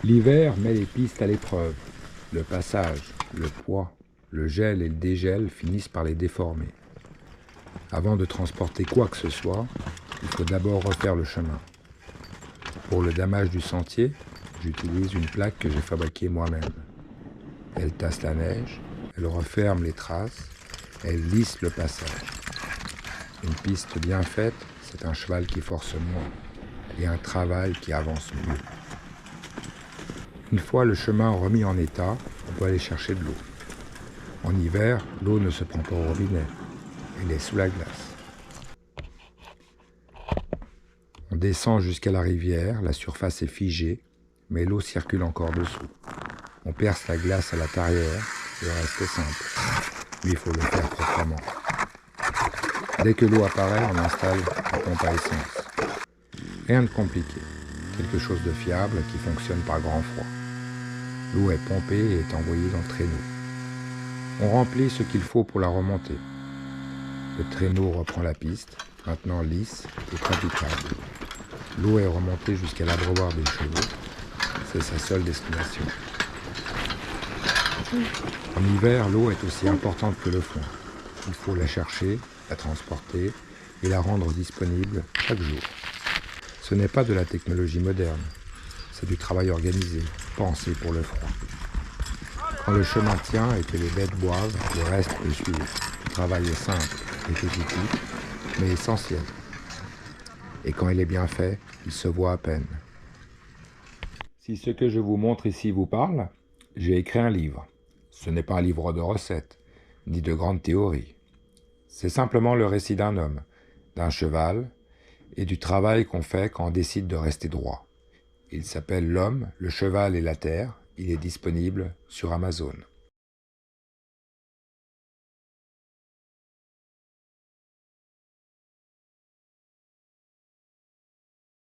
L'hiver met les pistes à l'épreuve. Le passage, le poids, le gel et le dégel finissent par les déformer. Avant de transporter quoi que ce soit, il faut d'abord refaire le chemin. Pour le damage du sentier, j'utilise une plaque que j'ai fabriquée moi-même. Elle tasse la neige, elle referme les traces, elle lisse le passage. Une piste bien faite, c'est un cheval qui force moins et un travail qui avance mieux. Une fois le chemin remis en état, on peut aller chercher de l'eau. En hiver, l'eau ne se prend pas au robinet, elle est sous la glace. On descend jusqu'à la rivière, la surface est figée, mais l'eau circule encore dessous. On perce la glace à l'intérieur, le reste est simple, mais il faut le faire proprement. Dès que l'eau apparaît, on installe la pompe à essence. Rien de compliqué, quelque chose de fiable qui fonctionne par grand froid. L'eau est pompée et est envoyée dans le traîneau. On remplit ce qu'il faut pour la remonter. Le traîneau reprend la piste, maintenant lisse et praticable. L'eau est remontée jusqu'à l'abreuvoir des chevaux. C'est sa seule destination. En hiver, l'eau est aussi importante que le foin. Il faut la chercher, la transporter et la rendre disponible chaque jour. Ce n'est pas de la technologie moderne, c'est du travail organisé, pensé pour le froid. Quand le chemin tient et que les bêtes boivent, le reste peut suivre. Le travail est simple, répétitif, mais essentiel. Et quand il est bien fait, il se voit à peine. Si ce que je vous montre ici vous parle, j'ai écrit un livre. Ce n'est pas un livre de recettes, ni de grandes théories. C'est simplement le récit d'un homme, d'un cheval, et du travail qu'on fait quand on décide de rester droit. Il s'appelle L'homme, le cheval et la terre. Il est disponible sur Amazon.